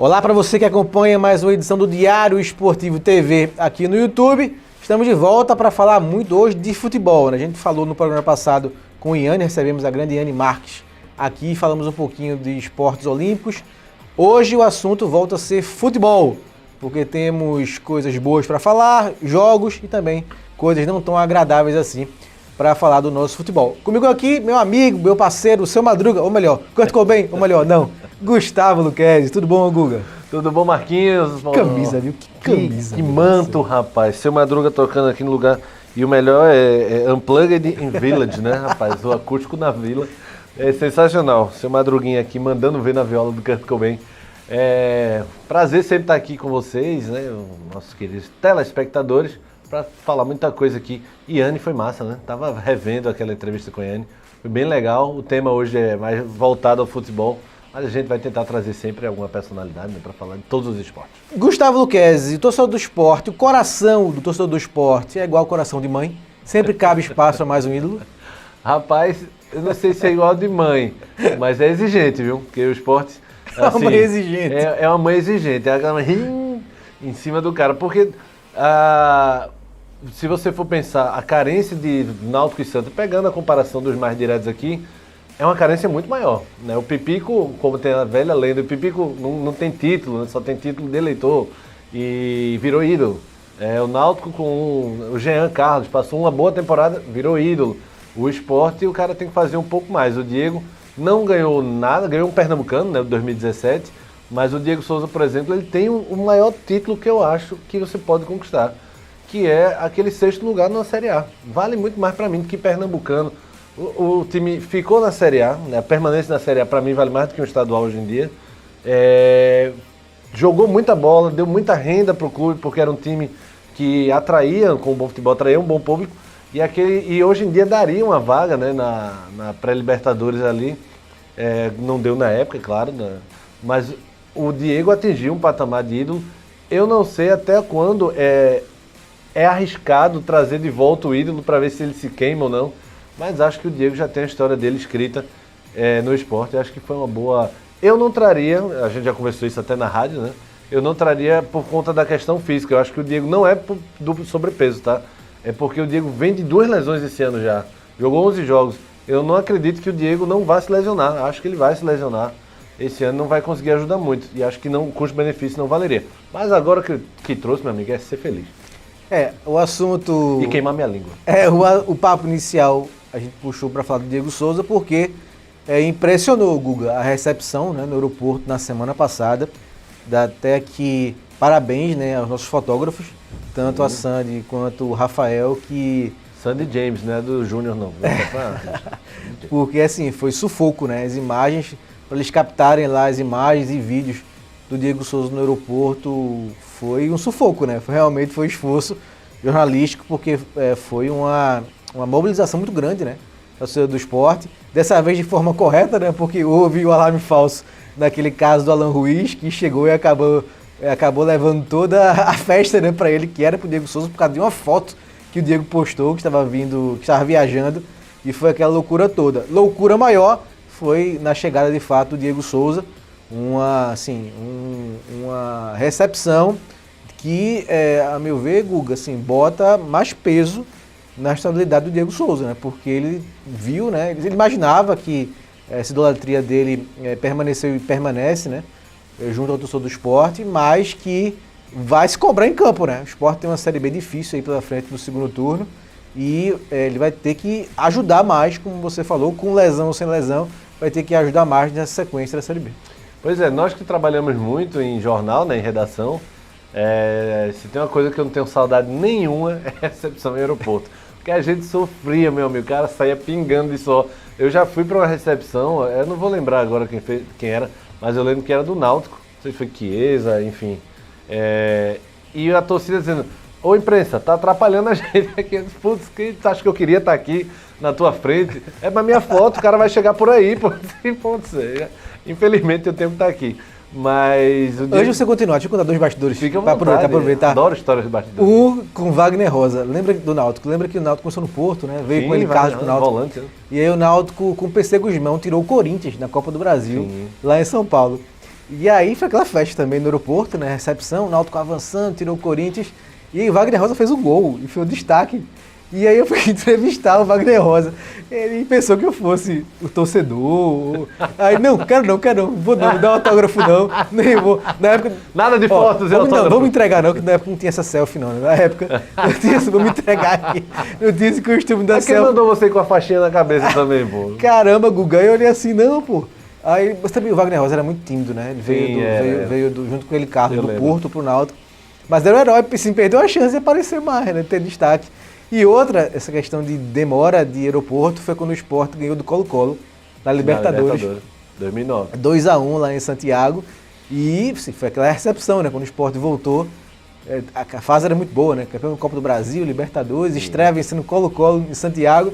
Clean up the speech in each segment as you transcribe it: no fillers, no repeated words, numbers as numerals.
Olá para você que acompanha mais uma edição do Diário Esportivo TV aqui no YouTube. Estamos de volta para falar muito hoje de futebol, né? A gente falou no programa passado com o Iane, recebemos a grande Iane Marques aqui, falamos um pouquinho de esportes olímpicos. Hoje o assunto volta a ser futebol, porque temos coisas boas para falar, jogos e também coisas não tão agradáveis assim para falar do nosso futebol. Comigo aqui, meu amigo, meu parceiro, o seu Madruga, ou melhor, Kurt Cobain, ou melhor, não, Gustavo Luquezzi. Tudo bom, Guga? Tudo bom, Marquinhos? Camisa, viu? Que camisa. Que manto, rapaz. Seu Madruga tocando aqui no lugar. E o melhor é Unplugged in Village, né, rapaz? O acústico na vila. É sensacional. Seu Madruguinha aqui mandando ver na viola do Kurt Cobain. Prazer sempre estar aqui com vocês, né? Nossos queridos telespectadores, para falar muita coisa aqui. Iane foi massa, né? Tava revendo aquela entrevista com a Iane. Foi bem legal. O tema hoje é mais voltado ao futebol. Mas a gente vai tentar trazer sempre alguma personalidade, né, para falar de todos os esportes. Gustavo Luquezzi, torcedor do esporte, o coração do torcedor do esporte é igual ao coração de mãe? Sempre cabe espaço para mais um ídolo? Rapaz, eu não sei se é igual de mãe, mas é exigente, viu? Porque o esporte... Assim, é uma mãe exigente. É uma mãe exigente, é aquela em cima do cara. Porque se você for pensar, a carência de Náutico e Santa, pegando a comparação dos mais diretos aqui, é uma carência muito maior, né? O Pipico, como tem a velha lenda, o Pipico não tem título, né? Só tem título de eleitor e virou ídolo. O Náutico com o Jean Carlos passou uma boa temporada, virou ídolo. O Sport, o cara tem que fazer um pouco mais. O Diego não ganhou nada, ganhou um Pernambucano, né, de 2017, mas o Diego Souza, por exemplo, ele tem o maior título que eu acho que você pode conquistar, que é aquele 6º lugar na Série A. Vale muito mais para mim do que Pernambucano. O time ficou na Série A, né? A permanência na Série A para mim vale mais do que um estadual hoje em dia. Jogou muita bola, deu muita renda para o clube, porque era um time que atraía, com o bom futebol, atraía um bom público. E hoje em dia daria uma vaga, né, na pré-Libertadores ali. Não deu na época, claro, né? Mas o Diego atingiu um patamar de ídolo. Eu não sei até quando é arriscado trazer de volta o ídolo para ver se ele se queima ou não. Mas acho que o Diego já tem a história dele escrita no esporte. Acho que foi uma boa... Eu não traria, a gente já conversou isso até na rádio, né? Eu não traria por conta da questão física. Eu acho que o Diego não é do sobrepeso, tá? É porque o Diego vem de 2 lesões esse ano já. Jogou 11 jogos. Eu não acredito que o Diego não vá se lesionar. Acho que ele vai se lesionar. Esse ano não vai conseguir ajudar muito. E acho que não, o custo-benefício não valeria. Mas agora que trouxe, meu amigo, é ser feliz. O assunto... E queimar minha língua. O papo inicial a gente puxou para falar do Diego Souza porque impressionou, Guga, a recepção, né, no aeroporto na semana passada. Dá até que parabéns, né, aos nossos fotógrafos, tanto a Sandy quanto o Rafael, que... Sandy James, não é do Júnior não. Porque assim, foi sufoco, né, as imagens, para eles captarem lá as imagens e vídeos do Diego Souza no aeroporto, foi um sufoco, né, realmente foi esforço jornalístico, porque foi uma mobilização muito grande, né, da torcida do esporte, dessa vez de forma correta, né, porque houve o alarme falso naquele caso do Alan Ruiz, que chegou e acabou levando toda a festa, né, para ele, que era para o Diego Souza, por causa de uma foto que o Diego postou, que estava viajando, e foi aquela loucura toda. Loucura maior foi na chegada de fato do Diego Souza, uma recepção que, a meu ver, Guga, assim, bota mais peso na estabilidade do Diego Souza, né? Porque ele viu, né? Ele imaginava que essa idolatria dele permaneceu e permanece, né? Junto ao torcedor do esporte, mas que vai se cobrar em campo, né? O esporte tem uma Série B difícil aí pela frente no segundo turno e ele vai ter que ajudar mais, como você falou, com lesão ou sem lesão, vai ter que ajudar mais nessa sequência da Série B. Pois é, nós que trabalhamos muito em jornal, né, em redação, se tem uma coisa que eu não tenho saudade nenhuma é a recepção em aeroporto. Porque a gente sofria, meu amigo, o cara saía pingando de só. Eu já fui para uma recepção, eu não vou lembrar agora quem era, mas eu lembro que era do Náutico, não sei se foi Chiesa, enfim. E a torcida dizendo, ô imprensa, tá atrapalhando a gente aqui. Putz, quem acha que eu queria estar aqui na tua frente? É pra minha foto, o cara vai chegar por aí, pô. Pode ser. Infelizmente eu tenho que estar aqui. Mas... Hoje você continua, deixa eu contar 2 bastidores. Fica à vontade, aproveitar. Adoro histórias de bastidores. Um com Wagner Rosa. Lembra do Náutico? Lembra que o Náutico começou no Porto, né? Veio com ele em casa pro Náutico. Volante, né? E aí o Náutico com o PC Guzmão tirou o Corinthians na Copa do Brasil, lá em São Paulo. E aí foi aquela festa também no aeroporto, né? Recepção, o Náutico avançando, tirou o Corinthians. E aí o Wagner Rosa fez o gol e foi o destaque. E aí eu fui entrevistar o Wagner Rosa. Ele pensou que eu fosse o torcedor. Aí, não, quero não, vou não, me dar um autógrafo não. Nem vou. Na época. Nada de fotos e autógrafo. Não, vamos entregar não, que na época não tinha essa selfie não. Né? Na época, eu tinha esse, vou me entregar aqui. Eu tinha esse costume da selfie. Quem mandou você com a faixinha na cabeça também, pô? Caramba, Guga, eu olhei assim, não, pô. Aí, você também, o Wagner Rosa era muito tímido, né? Ele veio junto com ele, Carlos, do Porto pro Náutico. Mas era o herói, assim, perdeu a chance de aparecer mais, né? De ter destaque. E outra, essa questão de demora de aeroporto foi quando o Sport ganhou do Colo-Colo na Libertadores. 2009. 2-1 lá em Santiago. E sim, foi aquela recepção, né? Quando o Sport voltou. A fase era muito boa, né? Campeão da Copa do Brasil, Libertadores, estreia vencendo Colo-Colo em Santiago.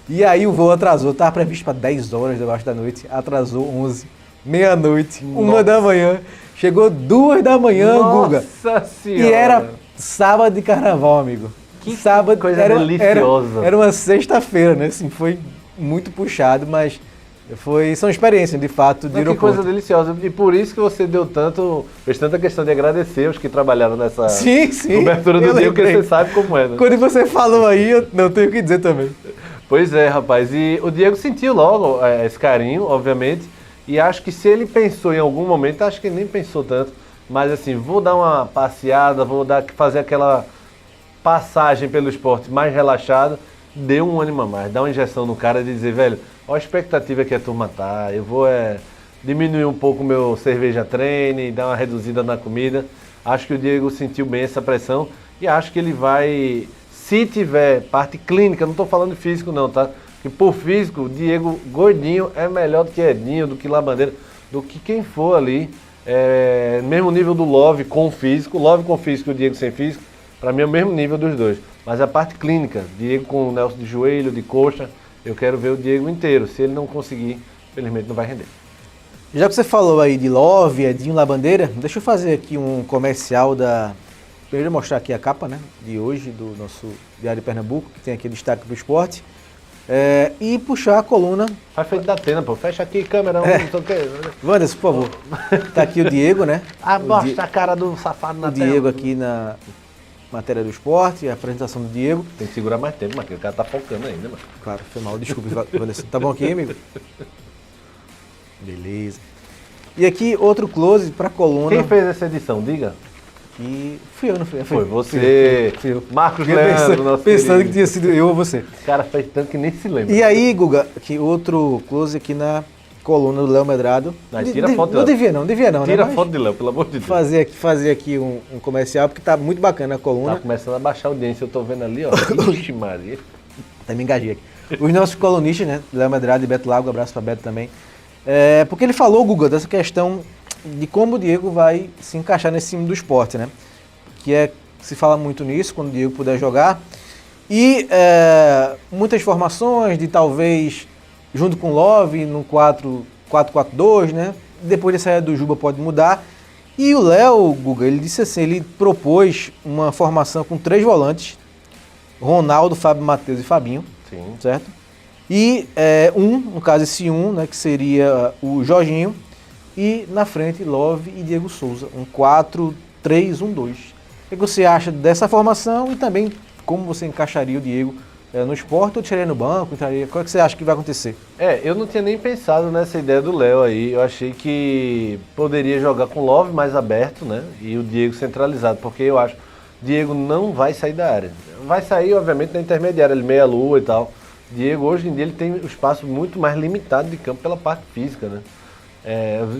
E aí o voo atrasou. Estava previsto para 10 horas debaixo da noite. Atrasou 11, meia-noite, 1 da manhã. Chegou 2 da manhã, Guga. Nossa Senhora! E era sábado de carnaval, amigo. Que sábado, coisa deliciosa. Era uma sexta-feira, né? Assim, foi muito puxado, mas são experiências, de fato, de aeroporto. Que coisa deliciosa. E por isso que você fez tanta questão de agradecer os que trabalharam nessa cobertura do dia, porque você sabe como é, né? Quando você falou aí, eu não tenho o que dizer também. Pois é, rapaz. E o Diego sentiu logo esse carinho, obviamente. E acho que se ele pensou em algum momento, acho que ele nem pensou tanto. Mas assim, vou dar uma passeada, fazer aquela passagem pelo esporte mais relaxado, deu um ânimo a mais, dá uma injeção no cara de dizer, velho, olha a expectativa que a turma tá, eu vou diminuir um pouco o meu cerveja treine, dar uma reduzida na comida. Acho que o Diego sentiu bem essa pressão e acho que ele vai, se tiver parte clínica, não estou falando de físico não, tá? Porque por físico, o Diego gordinho é melhor do que Edinho, do que Labandeira, do que quem for ali, mesmo nível do Love com físico, e o Diego sem físico, para mim é o mesmo nível dos dois. Mas a parte clínica, Diego com o Nelson de joelho, de coxa, eu quero ver o Diego inteiro. Se ele não conseguir, infelizmente não vai render. Já que você falou aí de Love, Edinho, Labandeira, deixa eu fazer aqui um comercial Primeiro mostrar aqui a capa, né, de hoje, do nosso Diário de Pernambuco, que tem aqui destaque do esporte. E puxar a coluna. Faz feito da Atena, pô. Fecha aqui, câmera, não sei o quê. Wanderson, por favor. Tá aqui o Diego, né? Mostra a cara do safado na tela. O Diego aqui na matéria do esporte, a apresentação do Diego. Tem que segurar mais tempo, Marquinhos. O cara tá focando ainda, mano. Claro, foi mal, desculpa, Wanderson. Tá bom aqui, amigo? Beleza. E aqui outro close pra coluna. Quem fez essa edição? Diga. E fui eu, não fui? Foi você. Fui eu. Marcos Leandro, nosso pensando querido. que tinha sido eu ou você. O cara fez tanto que nem se lembra. E aí, Guga, aqui outro close aqui na coluna do Léo Medrado. Tira foto de Léo. Não devia não, Tira né? foto de Léo, pelo amor de Deus. Fazer aqui um comercial, porque tá muito bacana a coluna. Tá começando a baixar a audiência, eu tô vendo ali, ó. Ixi, Maria. Até me engajei aqui. Os nossos colunistas, né? Léo Medrado e Beto Lago, abraço pra Beto também. Porque ele falou, Guga, dessa questão de como o Diego vai se encaixar nesse time do esporte, né? Que se fala muito nisso, quando o Diego puder jogar. E muitas formações de talvez, junto com o Love, no 4-4-2, né? Depois da saída do Juba pode mudar. E o Léo, Guga, ele disse assim, ele propôs uma formação com 3 volantes, Ronaldo, Fábio Matheus e Fabinho, Sim. certo? E no caso esse né, que seria o Jorginho, e na frente Love e Diego Souza, um 4-3-1-2. O que você acha dessa formação e também como você encaixaria o Diego no esporte ou tiraria no banco? Qual é que você acha que vai acontecer? Eu não tinha nem pensado nessa ideia do Léo aí. Eu achei que poderia jogar com o Love mais aberto, né? E o Diego centralizado, porque eu acho que o Diego não vai sair da área. Vai sair, obviamente, na intermediária, ele meia-lua e tal. Diego, hoje em dia, ele tem um espaço muito mais limitado de campo pela parte física, né?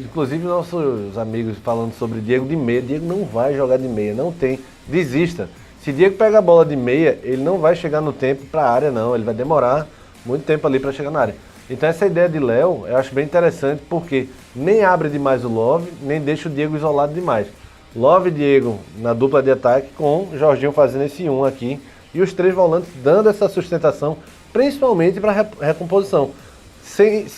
Inclusive nossos amigos falando sobre Diego de meia. Diego não vai jogar de meia, não tem. Desista. Se Diego pega a bola de meia, ele não vai chegar no tempo para a área, não. Ele vai demorar muito tempo ali para chegar na área. Então essa ideia de Léo eu acho bem interessante porque nem abre demais o Love, nem deixa o Diego isolado demais. Love e Diego na dupla de ataque com o Jorginho fazendo esse aqui e os 3 volantes dando essa sustentação, principalmente para recomposição.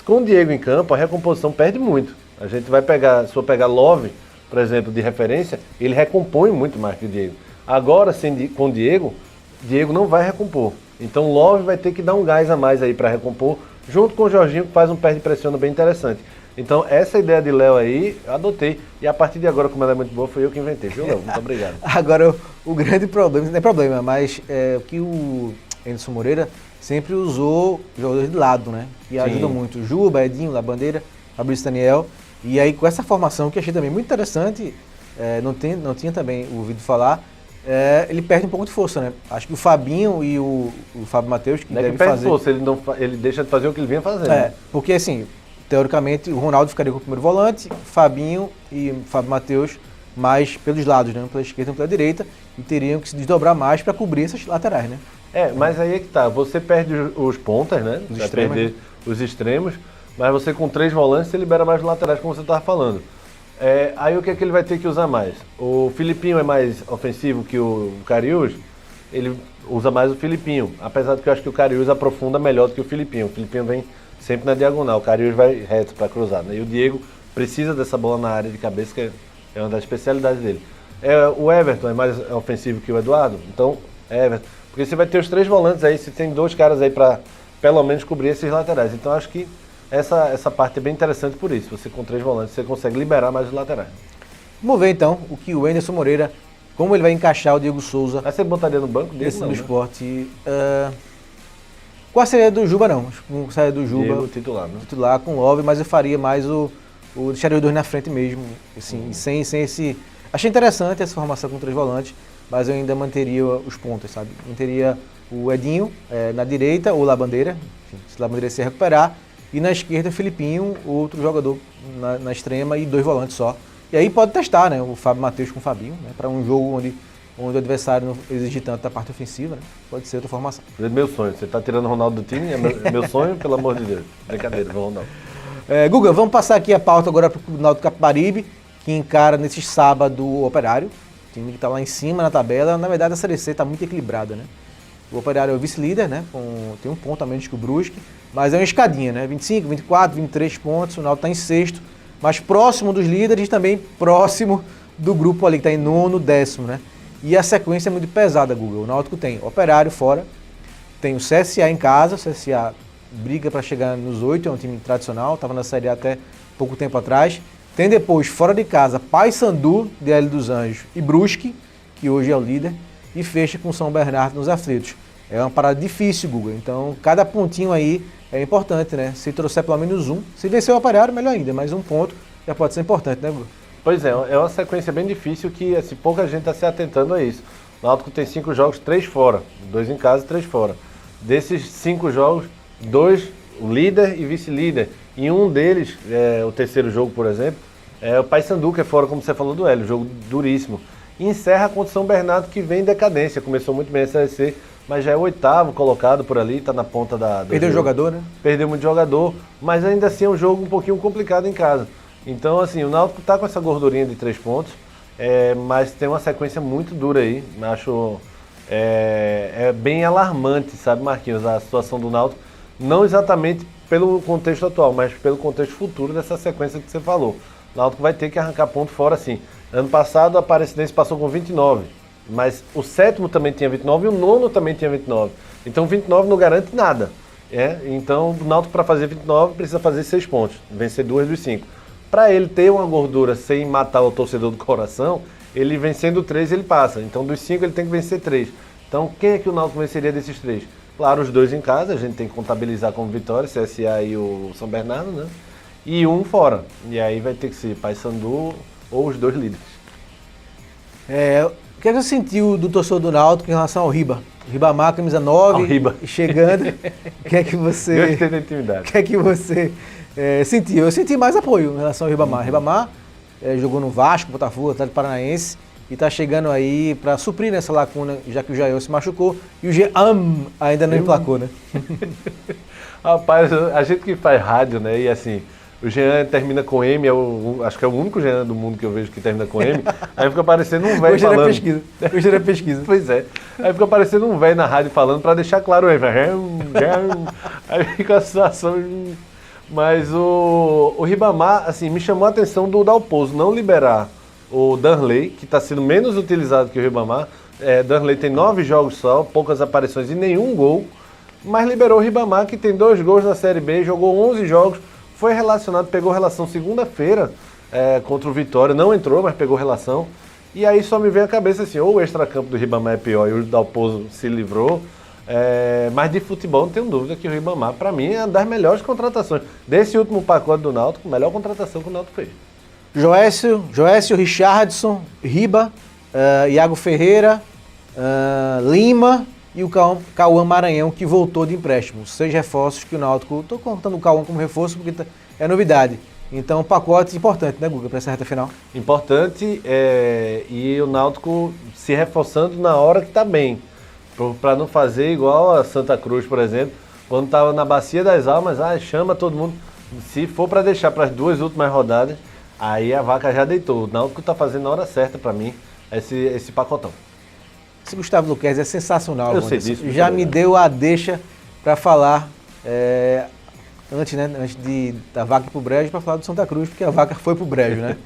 Com o Diego em campo, a recomposição perde muito. A gente vai pegar, se for pegar Love, por exemplo, de referência, ele recompõe muito mais que o Diego. Agora, com o Diego não vai recompor. Então o Love vai ter que dar um gás a mais aí para recompor, junto com o Jorginho, que faz um perde-pressiona bem interessante. Então, essa ideia de Léo aí, eu adotei. E a partir de agora, como ela é muito boa, foi eu que inventei, viu, Léo? Muito obrigado. Agora, o grande problema, não é problema, mas o que o Anderson Moreira sempre usou jogadores de lado, né? Que ajudam muito. Juba, Edinho, Labandeira, Fabrício Daniel. E aí, com essa formação, que achei também muito interessante, não tinha também ouvido falar, ele perde um pouco de força, né? Acho que o Fabinho e o Fábio Matheus, que devem fazer... força, ele deixa de fazer o que ele vinha fazendo. Porque assim, teoricamente, o Ronaldo ficaria com o primeiro volante, Fabinho e Fábio Matheus mais pelos lados, né? Pela esquerda e pela direita, e teriam que se desdobrar mais para cobrir essas laterais, né? Mas aí é que tá, você perde os pontas, né? Os vai extremos, perder os extremos, mas você com 3 volantes, você libera mais os laterais, como você estava falando. Aí o que é que ele vai ter que usar mais? O Filipinho é mais ofensivo que o Cariús, ele usa mais o Filipinho, apesar de que eu acho que o Cariús aprofunda melhor do que o Filipinho. O Filipinho vem sempre na diagonal, o Cariús vai reto para cruzar, né? E o Diego precisa dessa bola na área de cabeça, que é uma das especialidades dele. O Everton é mais ofensivo que o Eduardo, então Everton. Porque você vai ter os 3 volantes aí, você tem 2 caras aí para pelo menos cobrir esses laterais. Então acho que essa parte é bem interessante por isso. Você com 3 volantes, você consegue liberar mais os laterais. Vamos ver então o que o Anderson Moreira, como ele vai encaixar o Diego Souza. Mas você botaria no banco dele? No esporte. Com a saída do Juba não. Com a saída do Juba. Diego titular, né? Titular com o Love, mas eu faria mais deixaria os 2 na frente mesmo. Assim, sem esse. Achei interessante essa formação com 3 volantes, mas eu ainda manteria os pontos, sabe? Manteria o Edinho na direita, ou Labandeira, enfim, se Labandeira se recuperar. E na esquerda, o Filipinho, outro jogador na extrema e 2 volantes só. E aí pode testar, né? O Fábio Matheus com o Fabinho, né? Para um jogo onde o adversário não exige tanto da parte ofensiva, né? Pode ser outra formação. É meu sonho. Você está tirando o Ronaldo do time? É meu sonho, pelo amor de Deus. Brincadeira, vou Ronaldo. Guga, vamos passar aqui a pauta agora para o Náutico Capibaribe, que encara nesse sábado o Operário. Time que está lá em cima na tabela. Na verdade, a Série C está muito equilibrada, né? O Operário é o vice-líder, né? Tem 1 ponto a menos que o Brusque, mas é uma escadinha, né? 25, 24, 23 pontos, o Náutico está em 6º, mas próximo dos líderes e também próximo do grupo ali, que está em 9º, 10º, né? E a sequência é muito pesada, Guga. O Náutico tem Operário fora, tem o CSA em casa, o CSA briga para chegar nos 8, é um time tradicional, estava na Série A até pouco tempo atrás. Tem depois, fora de casa, Paysandu, de Hélio dos Anjos, e Brusque, que hoje é o líder, e fecha com São Bernardo nos aflitos. É uma parada difícil, Guga. Então, cada pontinho aí é importante, né? Se trouxer pelo menos 1, se vencer o Operário, melhor ainda, mas 1 ponto já pode ser importante, né, Guga? Pois é uma sequência bem difícil que assim, pouca gente está se atentando a isso. O Náutico tem 5 jogos, 3 fora. 2 em casa e 3 fora. Desses 5 jogos, 2 o líder e vice-líder. E um deles, o terceiro jogo, por exemplo, é o Paysandu, que é fora, como você falou, do Hélio. Jogo duríssimo. E encerra contra o São Bernardo, que vem em decadência. Começou muito bem a Série C, mas já é o 8º colocado por ali, está na ponta da... Perdeu o jogador, né? Perdeu muito jogador, mas ainda assim é um jogo um pouquinho complicado em casa. Então, assim, o Náutico está com essa gordurinha de 3 pontos, mas tem uma sequência muito dura aí. Acho bem alarmante, sabe, Marquinhos, a situação do Náutico. Não exatamente pelo contexto atual, mas pelo contexto futuro dessa sequência que você falou. O Náutico vai ter que arrancar ponto fora, sim. Ano passado, a Aparecidense passou com 29, mas o 7º também tinha 29 e o 9º também tinha 29. Então, 29 não garante nada. Então, o Náutico, para fazer 29, precisa fazer 6 pontos, vencer 2 dos 5. Para ele ter uma gordura sem matar o torcedor do coração, ele vencendo 3, ele passa. Então, dos 5, ele tem que vencer 3. Então, quem é que o Náutico venceria desses 3? Claro, os 2 em casa, a gente tem que contabilizar como vitória, CSA e o São Bernardo, né? E 1 fora. E aí vai ter que ser Paysandu ou os 2 líderes. O que é que você sentiu do torcedor do Náutico em relação ao Riba? Ribamar, camisa 9, Riba. Chegando. O que é que você... Gostei da intimidade. O que é que você sentiu? Eu senti mais apoio em relação ao Ribamar. Ribamar jogou no Vasco, Botafogo, Atlético Paranaense, e está chegando aí para suprir nessa lacuna, já que o Jair se machucou, e o Jean ainda não emplacou, né? Rapaz, a gente que faz rádio, né, e assim... O Jean termina com M, acho que é o único Jean do mundo que eu vejo que termina com M. Aí fica parecendo um velho falando. Hoje era pesquisa. Pois é. Aí fica parecendo um velho na rádio falando para deixar claro o M. Aí fica a situação... Mas o Ribamar, assim, me chamou a atenção do Dalpozo não liberar o Danley, que está sendo menos utilizado que o Ribamar. Danley tem 9 jogos só, poucas aparições e nenhum gol. Mas liberou o Ribamar, que tem 2 gols na Série B, jogou 11 jogos, foi relacionado, pegou relação segunda-feira contra o Vitória, não entrou, mas pegou relação. E aí só me vem à cabeça assim, ou o extracampo do Ribamar é pior e o Dalpozo se livrou, mas de futebol não tenho dúvida que o Ribamar, para mim, é uma das melhores contratações. Desse último pacote do Náutico, a melhor contratação que o Náutico fez. Joécio, Richardson, Riba, Iago Ferreira, Lima e o Cauã Maranhão, que voltou de empréstimo. 6 reforços que o Náutico... Estou contando o Cauã como reforço porque é novidade. Então, um pacote importante, né, Guga, para essa reta final? Importante, e o Náutico se reforçando na hora que está bem. Para não fazer igual a Santa Cruz, por exemplo, quando estava na Bacia das Almas, chama todo mundo. Se for para deixar para as 2 últimas rodadas, aí a vaca já deitou. O Náutico está fazendo na hora certa para mim esse pacotão. Esse Gustavo Luquezzi é sensacional. Eu sei disso. Já me deu a deixa para falar antes da vaca ir pro brejo, para falar do Santa Cruz, porque a vaca foi pro brejo, né?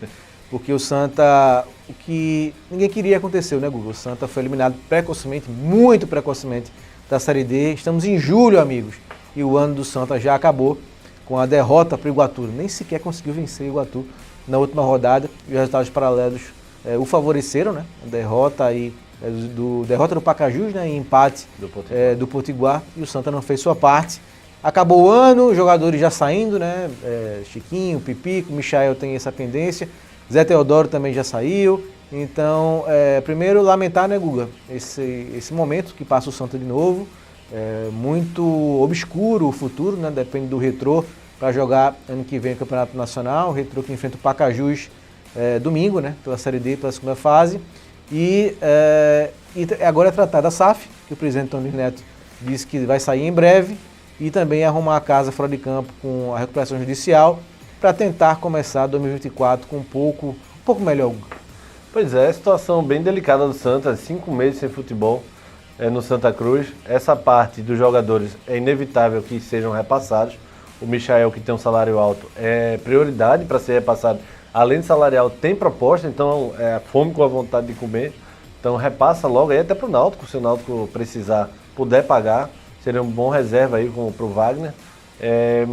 Porque o Santa, o que ninguém queria aconteceu, né, Guga? O Santa foi eliminado precocemente, muito precocemente, da Série D. Estamos em julho, amigos, e o ano do Santa já acabou com a derrota para o Iguatu. Nem sequer conseguiu vencer o Iguatu na última rodada, e os resultados paralelos o favoreceram, né? A derrota aí derrota do Pacajus, né, em empate do Potiguar, e o Santa não fez sua parte. Acabou o ano, os jogadores já saindo, né? Chiquinho, Pipico, Michael tem essa pendência, Zé Teodoro também já saiu. Então, primeiro lamentar, né, Guga, esse momento que passa o Santa de novo. Muito obscuro o futuro, né? Depende do Retrô para jogar ano que vem o Campeonato Nacional. O Retrô que enfrenta o Pacajus domingo, né? Pela Série D, pela segunda fase. E agora é tratar da SAF, que o presidente Antônio Neto disse que vai sair em breve, e também arrumar a casa fora de campo com a recuperação judicial para tentar começar 2024 com um pouco melhor. Pois é, situação bem delicada do Santa, 5 meses sem futebol no Santa Cruz. Essa parte dos jogadores é inevitável que sejam repassados. O Michael, que tem um salário alto, é prioridade para ser repassado. Além de salarial, tem proposta, então é a fome com a vontade de comer. Então repassa logo aí até para o Náutico, se o Náutico precisar, puder pagar, seria um bom reserva aí para o Wagner.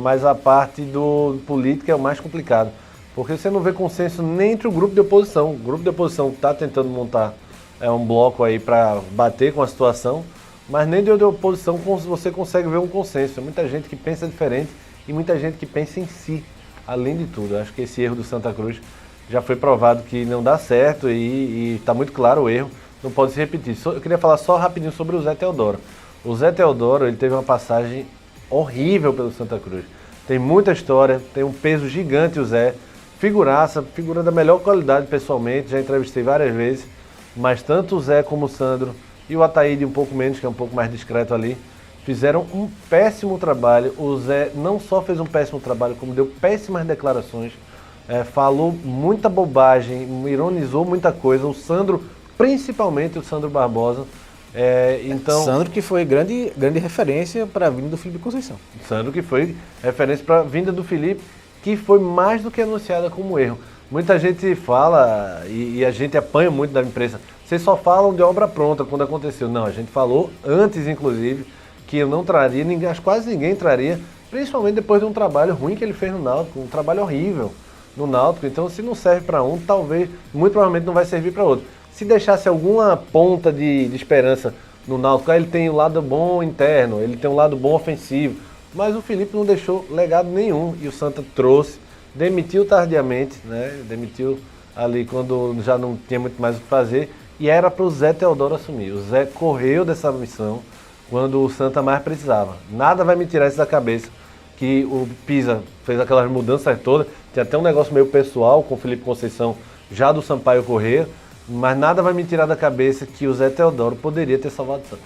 Mas a parte do política é o mais complicado, porque você não vê consenso nem entre o grupo de oposição. O grupo de oposição está tentando montar um bloco aí para bater com a situação, mas nem de oposição você consegue ver um consenso. É muita gente que pensa diferente e muita gente que pensa em si. Além de tudo, acho que esse erro do Santa Cruz já foi provado que não dá certo e está muito claro o erro, não pode se repetir. Eu queria falar só rapidinho sobre o Zé Teodoro. O Zé Teodoro, ele teve uma passagem horrível pelo Santa Cruz. Tem muita história, tem um peso gigante o Zé, figuraça, figura da melhor qualidade pessoalmente, já entrevistei várias vezes, mas tanto o Zé como o Sandro e o Ataíde um pouco menos, que é um pouco mais discreto ali, fizeram um péssimo trabalho. O Zé não só fez um péssimo trabalho, como deu péssimas declarações, falou muita bobagem, ironizou muita coisa. O Sandro, principalmente o Sandro Barbosa. Sandro que foi grande referência para a vinda do Felipe Conceição. Sandro que foi referência para a vinda do Felipe, que foi mais do que anunciada como erro. Muita gente fala, e a gente apanha muito da imprensa, vocês só falam de obra pronta quando aconteceu. Não, a gente falou antes, inclusive, que eu não traria, quase ninguém traria, principalmente depois de um trabalho ruim que ele fez no Náutico, um trabalho horrível no Náutico. Então, se não serve para um, muito provavelmente não vai servir para outro. Se deixasse alguma ponta de esperança no Náutico, ele tem um lado bom interno, ele tem um lado bom ofensivo, mas o Felipe não deixou legado nenhum e o Santa trouxe, demitiu tardiamente, né? Demitiu ali quando já não tinha muito mais o que fazer, e era para o Zé Teodoro assumir. O Zé correu dessa missão quando o Santa mais precisava. Nada vai me tirar isso da cabeça, que o Pisa fez aquelas mudanças todas, tem até um negócio meio pessoal com o Felipe Conceição, já do Sampaio Corrêa, mas nada vai me tirar da cabeça que o Zé Teodoro poderia ter salvado o Santa.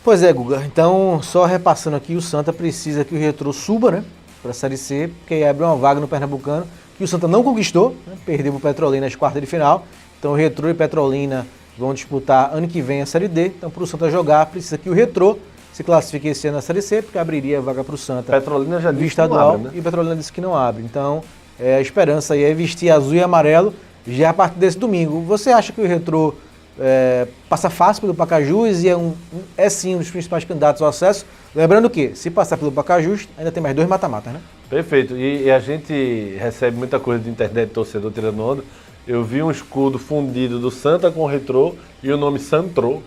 Pois é, Guga. Então, só repassando aqui, o Santa precisa que o Retrô suba, né, para a Série C, porque aí abre uma vaga no Pernambucano, que o Santa não conquistou, né, perdeu o Petrolina nas quartas de final. Então, o Retrô e Petrolina vão disputar ano que vem a Série D. Então, para o Santa jogar, precisa que o Retrô se classifique esse ano na Série C, porque abriria a vaga para o Santa. Petrolina já disse estadual, que não abre, né? E o Petrolina disse que não abre. Então, a esperança aí é vestir azul e amarelo já a partir desse domingo. Você acha que o Retrô passa fácil pelo Pacajus e é sim um dos principais candidatos ao acesso? Lembrando que, se passar pelo Pacajus, ainda tem mais 2 mata-matas, né? Perfeito. E a gente recebe muita coisa de internet, torcedor tirando onda. Eu vi um escudo fundido do Santa com o Retrô e o nome Santrô.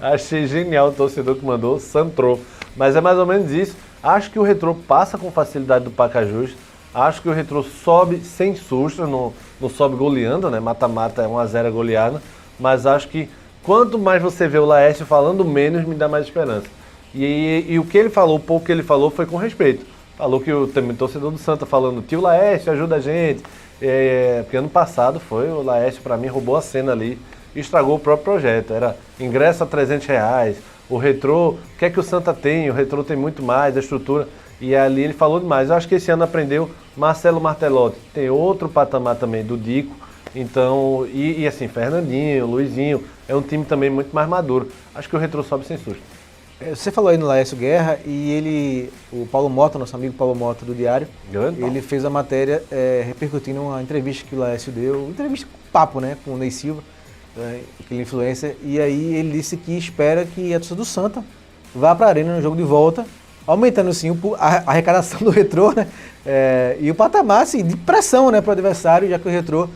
Achei genial o torcedor que mandou, Santrô. Mas é mais ou menos isso. Acho que o Retrô passa com facilidade do Pacajus. Acho que o Retrô sobe sem susto, não sobe goleando, né? Mata-mata é 1-0 goleada. Mas acho que quanto mais você vê o Laércio falando, menos me dá mais esperança. E o que ele falou, o pouco que ele falou foi com respeito. Falou que o torcedor do Santa falando, tio Laércio, ajuda a gente. Porque ano passado o Laércio, para mim, roubou a cena ali e estragou o próprio projeto. Era ingresso a R$300, o Retrô, o que é que o Santa tem? O Retrô tem muito mais, a estrutura. E ali ele falou demais. Eu acho que esse ano aprendeu Marcelo Martelotti. Tem outro patamar também do Dico. Então, e assim, Fernandinho, Luizinho, é um time também muito mais maduro. Acho que o Retrô sobe sem susto. Você falou aí no Laércio Guerra e o Paulo Mota, nosso amigo Paulo Mota do Diário, ele fez a matéria repercutindo uma entrevista que o Laércio deu, entrevista papo, né, com o Ney Silva, aquele influencer, e aí ele disse que espera que a torcida do Santa vá para a Arena no jogo de volta, aumentando sim a arrecadação do Retrô, né, e o patamar assim, de pressão, né, para o adversário, já que o Retrô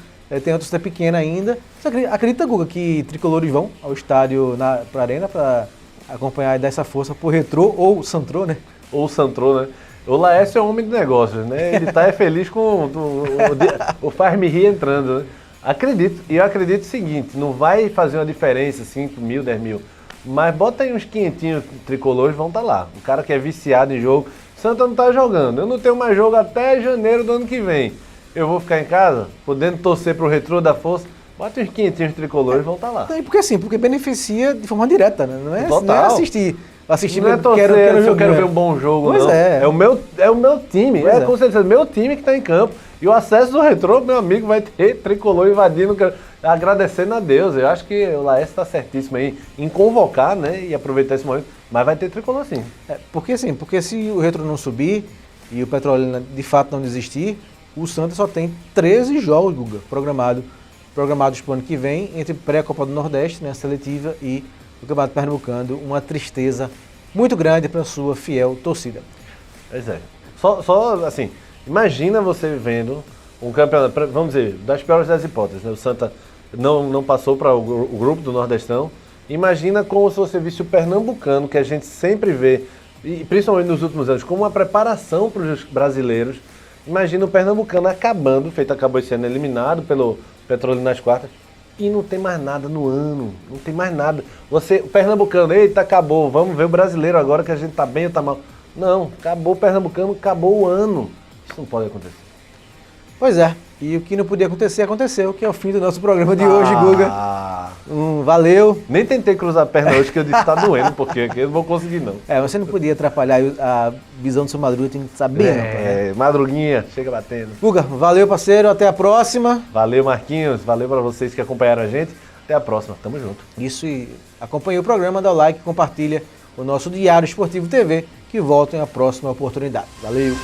tem uma torcida pequena ainda. Você acredita, Guga, que tricolores vão ao estádio para a Arena para acompanhar e dar essa força pro Retrô ou Santrô, né? Ou Santrô, né? O Laércio é um homem de negócios, né? Ele tá feliz com o Faz-me Rir entrando, né? Acredito, e eu acredito o seguinte, não vai fazer uma diferença, 5 mil, 10 mil, mas bota aí uns 500 tricolores, vão estar lá. O cara que é viciado em jogo, Santa não tá jogando, eu não tenho mais jogo até janeiro do ano que vem. Eu vou ficar em casa, podendo torcer pro Retrô da força. Bota uns 500 tricolores, vão estar lá. Porque assim, porque beneficia de forma direta, né? Não é, total. Não é assistir não é torcer, eu quero ver um bom jogo, pois não. É o meu time, com certeza, meu time que está em campo. E o acesso do Retrô, meu amigo, vai ter tricolor invadindo, agradecendo a Deus. Eu acho que o Laércio está certíssimo aí em convocar, né, e aproveitar esse momento. Mas vai ter tricolor sim. Porque se o Retrô não subir e o Petrolina de fato não desistir, o Santa só tem 13 jogos, Guga, programados para o ano que vem, entre pré-Copa do Nordeste, né, seletiva, e o Campeonato Pernambucano, uma tristeza muito grande para a sua fiel torcida. Pois é. Só assim, imagina você vendo um campeonato, vamos dizer, das piores das hipóteses, né? O Santa não passou para o grupo do Nordestão. Imagina como se você visse o Pernambucano, que a gente sempre vê, e principalmente nos últimos anos, como uma preparação para os brasileiros. Imagina o Pernambucano acabando, acabou esse ano eliminado pelo Petrolina nas quartas, e não tem mais nada no ano, não tem mais nada. O Pernambucano, eita, acabou, vamos ver o brasileiro agora que a gente tá bem ou tá mal. Não, acabou o Pernambucano, acabou o ano. Isso não pode acontecer. Pois é, e o que não podia acontecer, aconteceu, que é o fim do nosso programa de hoje, Guga. Valeu. Nem tentei cruzar a perna hoje, que eu disse que tá doendo, porque aqui eu não vou conseguir não. Você não podia atrapalhar a visão do seu Madruga, tem que saber. Madruguinha, chega batendo. Guga, valeu, parceiro, até a próxima. Valeu, Marquinhos, valeu para vocês que acompanharam a gente. Até a próxima, tamo junto. Isso, e acompanhe o programa, dá o like, compartilha o nosso Diário Esportivo TV, que volta em a próxima oportunidade. Valeu.